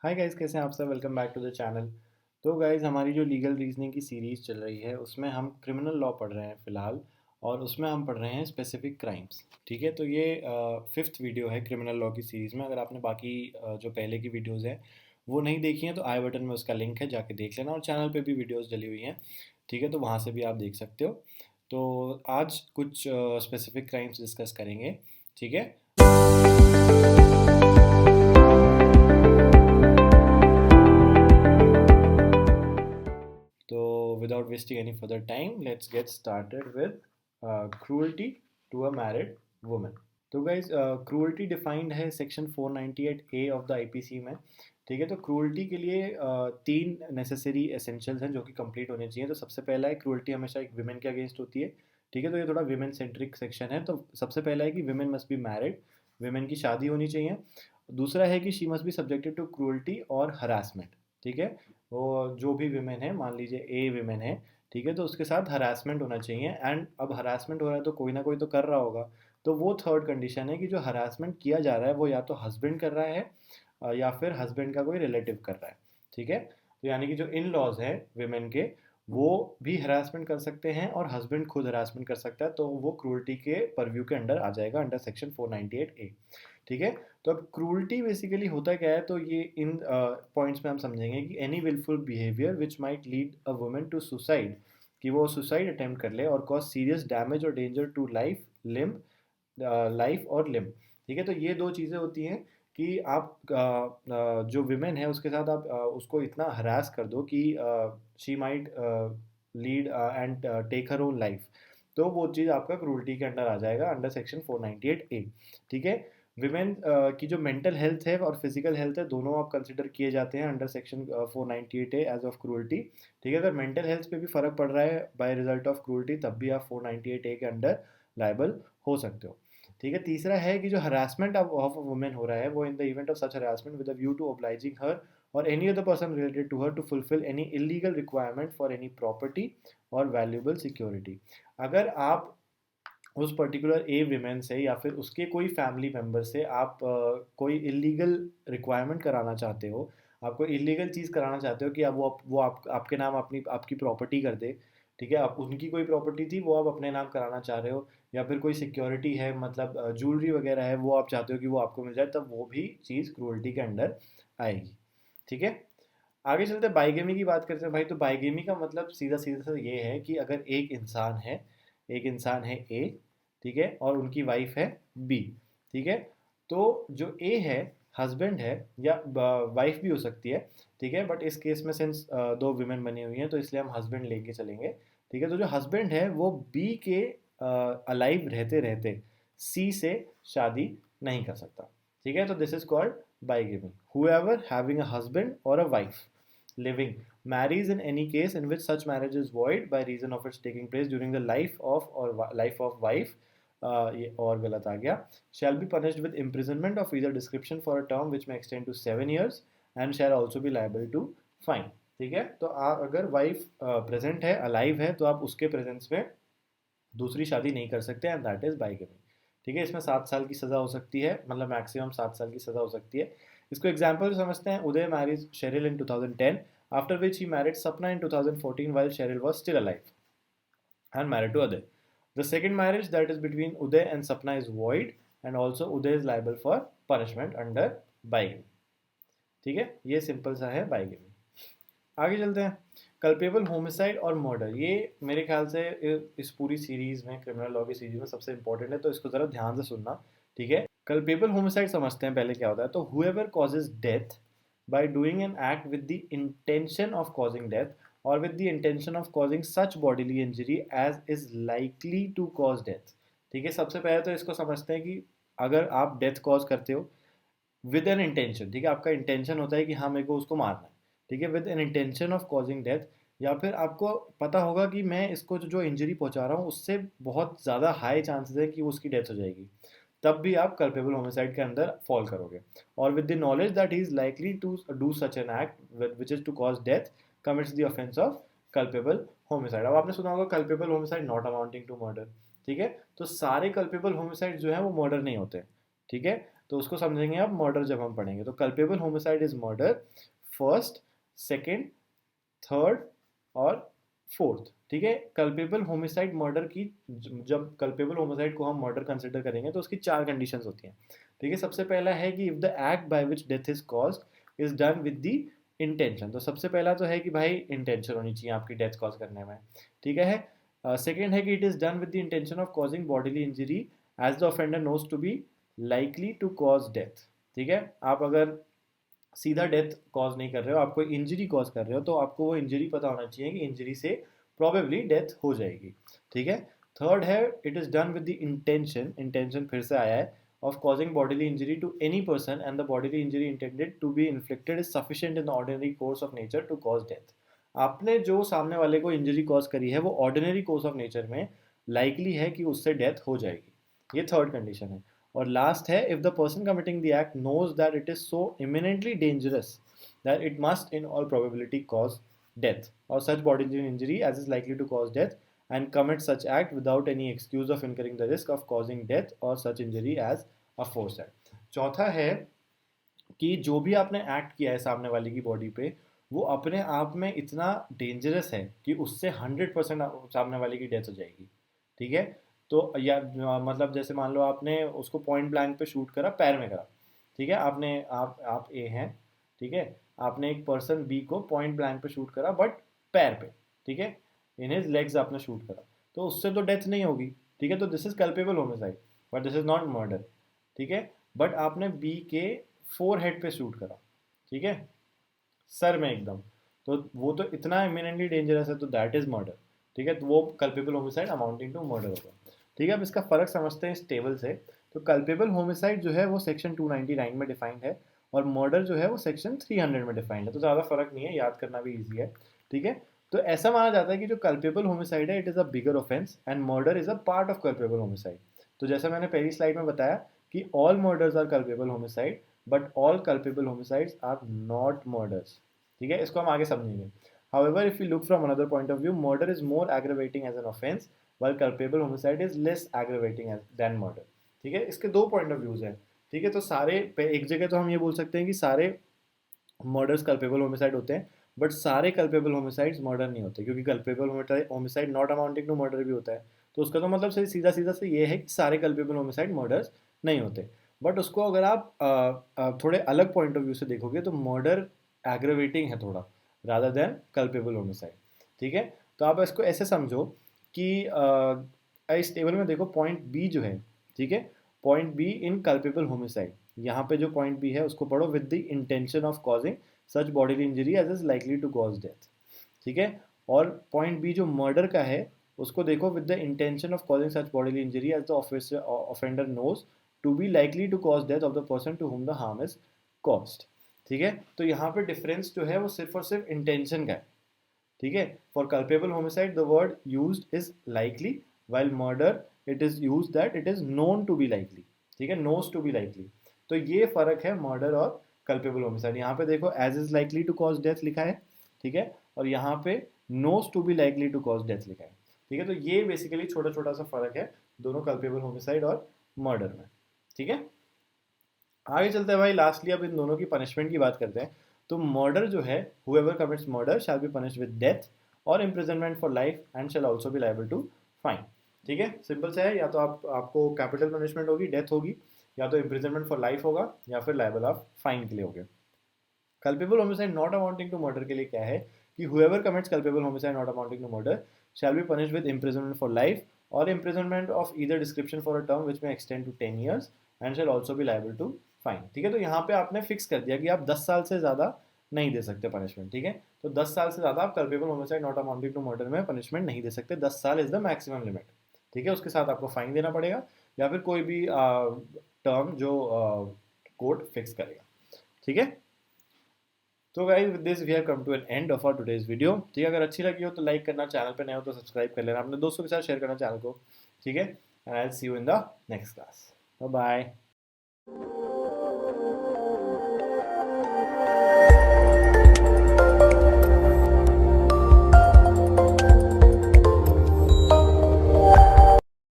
Hi guys, कैसे हैं आप सब। Welcome back to the channel. तो गाइस, हमारी जो लीगल रीजनिंग की सीरीज़ चल रही है उसमें हम क्रिमिनल लॉ पढ़ रहे हैं फ़िलहाल। और उसमें हम पढ़ रहे हैं स्पेसिफिक क्राइम्स। ठीक है, तो ये फिफ्थ वीडियो है क्रिमिनल लॉ की सीरीज़ में। अगर आपने बाकी जो पहले की वीडियोज़ हैं वो नहीं देखी हैं तो आई बटन में उसका लिंक है, जाके देख लेना। और चैनल पे भी वीडियोज़ डली हुई हैं, ठीक है, तो वहाँ से भी आप देख सकते हो। तो आज कुछ स्पेसिफिक क्राइम्स डिस्कस करेंगे, ठीक है। So, without wasting any further time, let's get started with cruelty to a married woman. तो गाइज, क्रूअल्टी डिफाइंड है section 498A of the IPC में। ठीक है, तो क्रूअल्टी के लिए तीन नेसेसरी एसेंशियल्स हैं जो कि कंप्लीट होने चाहिए। तो सबसे पहला है, क्रूअल्टी हमेशा एक विमेन के अगेंस्ट होती है। ठीक है, तो ये थोड़ा विमेन सेंट्रिक सेक्शन है। तो सबसे पहला है कि women must be married, women की शादी होनी चाहिए। दूसरा है कि she must be subjected to cruelty or harassment. ठीक है, वो जो भी विमेन है, मान लीजिए ए विमेन है, ठीक है, तो उसके साथ हरासमेंट होना चाहिए। एंड अब हरासमेंट हो रहा है तो कोई ना कोई तो कर रहा होगा। तो वो थर्ड कंडीशन है कि जो हरासमेंट किया जा रहा है वो या तो हस्बैंड कर रहा है या फिर हस्बैंड का कोई रिलेटिव कर रहा है। ठीक है, तो यानी कि जो इन लॉज हैं विमेन के, वो भी हरासमेंट कर सकते हैं और हस्बैंड खुद हरासमेंट कर सकता है, तो वो क्रूअल्टी के परव्यू के अंडर आ जाएगा, अंडर सेक्शन 498A। ठीक है, तो अब क्रूअल्टी बेसिकली होता क्या है, तो ये इन पॉइंट्स में हम समझेंगे कि any wilful behaviour which might lead a woman to suicide, कि वो सुसाइड अटेम्प्ट कर ले और cause serious damage or danger to life or limb. ठीक है, तो ये दो चीज़ें होती हैं कि आप जो विमेन है उसके साथ आप उसको इतना हरास कर दो कि she might lead and take her own life. तो वो चीज़ आपका क्रूल्टी के अंडर आ जाएगा, अंडर सेक्शन 498A। ठीक है, विमेन की जो मेंटल हेल्थ है और फिजिकल हेल्थ है, दोनों आप कंसिडर किए जाते हैं under section 498A as of cruelty. ठीक है, अगर मेंटल हेल्थ पे भी फर्क पड़ रहा है बाय रिजल्ट ऑफ क्रूल्टी, तब भी आप 498A के अंडर लाइबल हो सकते हो। ठीक है, तीसरा है कि जो हरासमेंट ऑफ वुमेन हो रहा है वो in the event of such harassment with a view to obliging her or any other person related to her to fulfil any illegal requirement for any property or valuable security. अगर आप उस particular ए women से या फिर उसके कोई family member से आप कोई इलीगल रिक्वायरमेंट कराना चाहते हो, आप कोई इलीगल चीज़ कराना चाहते हो कि अब वो आपके नाम अपनी आपकी प्रॉपर्टी कर दे। ठीक है, आप उनकी कोई प्रॉपर्टी थी वो आप अपने नाम कराना चाह रहे हो, या फिर कोई सिक्योरिटी है, मतलब ज्वेलरी वगैरह है, वो आप चाहते हो कि वो आपको मिल जाए, तब वो भी चीज़ क्रूअल्टी के अंडर आएगी। ठीक है, आगे चलते बाइगेमी की बात करते हैं भाई। तो बाइगेमी का मतलब सीधा सीधा सा ये है कि अगर एक इंसान है ए, ठीक है, और उनकी वाइफ है बी। ठीक है, तो जो ए है हस्बैंड है, या वाइफ भी हो सकती है। ठीक है, बट इस केस में सिंस दो विमेन बनी हुई हैं तो इसलिए हम हस्बैंड लेके चलेंगे। ठीक है, तो जो हस्बैंड है वो बी के अलाइव रहते रहते सी से शादी नहीं कर सकता। ठीक है, तो this is called bigamy. whoever having a husband or a wife living marries in any case in which such marriage is void by reason of its taking place during the life of wife, ये और गलत आ गया, shall be punished with imprisonment of either description for a term which may extend to 7 years and shall also be liable to fine। ठीक है, तो अगर wife present है, alive है, तो आप उसके प्रेजेंस में दूसरी शादी नहीं कर सकते, एंड दैट इज बाइगेमी। ठीक है, इसमें 7 साल की सज़ा हो सकती है, मतलब मैक्सिमम 7 साल की सज़ा हो सकती है। इसको एग्जाम्पल समझते हैं। Uday marriage Sheryl in 2010, after which he married Sapna in 2014 while Cheryl was still alive and married to Uday. The second marriage, that is between Uday and Sapna, is void, and also Uday is liable for punishment under bigamy। ठीक है, ये simple सा है bigamy. आगे चलते हैं। Culpable homicide और murder, ये मेरे ख्याल से इस पूरी सीरीज में, क्रिमिनल लॉ की सीरीज में सबसे इंपॉर्टेंट है, तो इसको ज़रा ध्यान से सुनना। ठीक है, कल्पेबल होमिसाइड समझते हैं पहले क्या होता है। तो whoever causes death by doing an act with the intention of causing death or with the intention of causing such bodily injury as is likely to cause death। ठीक है, सबसे पहले तो इसको समझते हैं कि अगर आप डेथ कॉज करते हो विद एन इंटेंशन, ठीक है, आपका इंटेंशन होता है कि हाँ मेरे को उसको मारना है, ठीक है, with an intention of causing death, या फिर आपको पता होगा कि मैं इसको जो इंजरी पहुंचा रहा हूँ उससे बहुत ज़्यादा हाई चांसेस है कि उसकी डेथ हो जाएगी, तब भी आप कल्पेबल होमिसाइड के अंदर फॉल करोगे। और with the knowledge that he is likely to do such an act which is to cause death, commits the offence of culpable homicide. अब आपने सुना होगा culpable homicide not amounting to murder. ठीक है, तो सारे कल्पेबल होमिसाइड जो है वो मर्डर नहीं होते। ठीक है, तो उसको समझेंगे आप मर्डर जब हम पढ़ेंगे। तो culpable homicide is murder first, second, third और फोर्थ। ठीक है, कल्पेबल होमिसाइड मर्डर की, जब कल्पेबल होमिसाइड को हम मर्डर कंसिडर करेंगे तो उसकी 4 कंडीशंस होती हैं। ठीक है, सबसे पहला है कि if the act by which death is caused is done with the intention. तो सबसे पहला तो है कि भाई इंटेंशन होनी चाहिए आपकी डेथ कॉज करने में। ठीक है, सेकेंड है कि it is done with the intention of causing bodily injury as the offender knows to be likely to cause death. ठीक है, आप अगर सीधा डेथ कॉज नहीं कर रहे हो, आप कोई इंजरी कॉज कर रहे हो, तो आपको वो इंजरी पता होना चाहिए कि इंजरी से प्रोबेबली डेथ हो जाएगी। ठीक है, थर्ड है it is done with the intention, intention फिर से आया है, of causing bodily injury to any person and the bodily injury intended to be inflicted is sufficient in the ordinary course of nature to cause death. आपने जो सामने वाले को injury cause करी है वो ऑर्डिनरी कोर्स ऑफ नेचर में likely है कि उससे डेथ हो जाएगी। ये थर्ड कंडीशन है। और लास्ट है if the person committing the act knows that it is so imminently dangerous that it must in all probability cause death और such body injury as is likely to cause death and commit such act without any excuse of incurring the risk of causing death or such injury as aforesaid। चौथा है कि जो भी आपने act किया है सामने वाले की बॉडी पे वो अपने आप में इतना डेंजरस है कि उससे 100% सामने वाले की डेथ हो जाएगी। ठीक है, तो या मतलब जैसे मान लो आपने उसको पॉइंट ब्लैंक पे शूट करा, पैर में करा। ठीक है, आपने आप ए हैं, ठीक है, आपने एक पर्सन बी को पॉइंट ब्लैंक पे शूट करा बट पैर पे। ठीक है, इन हिज लेग्स आपने शूट करा, तो उससे तो डेथ नहीं होगी। ठीक है, तो this is culpable homicide but this is not murder. ठीक है, बट आपने बी के फोर हेड पे शूट करा, ठीक है, सर में एकदम, तो वो तो इतना इमिनेंटली डेंजरस है, तो दैट इज मर्डर। ठीक है, तो वो culpable homicide amounting to murder होगा। ठीक है, अब इसका फर्क समझते हैं इस टेबल से। तो कल्पेबल होमिसाइड जो है वो सेक्शन 299 में डिफाइंड है और मर्डर जो है वो सेक्शन 300 में डिफाइंड है, तो ज़्यादा फर्क नहीं है, याद करना भी ईजी है। ठीक है, तो ऐसा माना जाता है कि जो कल्पेबल होमिसाइड है it is a bigger offence and murder is a part of culpable homicide. तो जैसा मैंने पहली स्लाइड में बताया कि all murders are culpable homicide but all culpable homicides are not murders. ठीक है, इसको हम आगे समझेंगे। However, if we look from another point of view, murder is more aggravating as an offense, while culpable homicide is less aggravating than murder। ठीक है, इसके दो पॉइंट ऑफ व्यूज हैं। ठीक है, तो सारे एक जगह तो हम ये बोल सकते हैं कि सारे मर्डर्स कल्पेबल होमिसाइड होते हैं बट सारे कल्पेबल होमिसाइड्स मर्डर नहीं होते, क्योंकि culpable homicide not amounting to murder भी होता है। तो उसका तो मतलब सीधा सीधा से ये है कि सारे कल्पेबल होमिसाइड मर्डर्स नहीं होते। बट उसको अगर आप थोड़े अलग पॉइंट ऑफ व्यू से देखोगे तो मर्डर एग्रेवेटिंग है थोड़ा रादर देन कल्पेबल होमिसाइड। ठीक है, तो आप इसको ऐसे समझो कि इस टेबल में देखो पॉइंट बी जो है, ठीक है, point B in culpable homicide, यहाँ पे जो पॉइंट बी है उसको पढ़ो with the intention of causing such bodily injury as is likely to cause death. ठीक है, और पॉइंट बी जो मर्डर का है उसको देखो with the intention of causing such bodily injury as the offender knows to be likely to cause death of the person to whom the harm is caused. ठीक है, तो यहाँ पे डिफरेंस जो है वो सिर्फ और सिर्फ इंटेंशन का है। ठीक है, for culpable homicide the word used is likely while murder it is used that it is known to be likely। ठीक है, knows to be likely। तो ये फर्क है मर्डर और कल्पेबल होमिसाइड। यहाँ पे देखो as is likely to cause death लिखा है, ठीक है, और यहाँ पे knows to be likely to cause death लिखा है। ठीक है, तो ये बेसिकली छोटा छोटा सा फर्क है दोनों कल्पेबल होमिसाइड और मर्डर में। ठीक है, आगे चलते हैं भाई, लास्टली अब इन दोनों की पनिशमेंट की बात करते हैं। तो मर्डर जो है whoever commits murder shall be punished with death or imprisonment for life and shall also be liable to fine। ठीक है, सिंपल से है, या तो आपको कैपिटल पनिशमेंट होगी, डेथ होगी, या तो इम्प्रिजनमेंट फॉर लाइफ होगा, या फिर लाइबल ऑफ फाइन के लिए होगे। Culpable homicide not amounting to murder के लिए क्या है कि whoever commits culpable homicide not amounting to murder shall be punished with imprisonment for life or imprisonment of either description for a term which may extend to 10 years and shall also be liable to fine। ठीक है, तो यहाँ पे आपने fix कर दिया कि आप 10 साल से ज़्यादा नहीं दे सकते पनिशमेंट। ठीक है, तो 10 साल से ज़्यादा आप culpable homicide not amounting to murder में पनिशमेंट नहीं दे सकते। 10 साल इज द मैक्सिमम लिमिट। ठीक है, उसके साथ आपको फाइन देना पड़ेगा या फिर कोई भी टर्म जो कोर्ट फिक्स करेगा। ठीक है, तो guys with this we have come to an end of our today's video. ठीक है, अगर अच्छी लगी हो तो लाइक करना, चैनल पे नए हो तो सब्सक्राइब कर लेना, अपने दोस्तों के साथ शेयर करना चैनल को। ठीक है, and I will see you in the next class. Bye bye.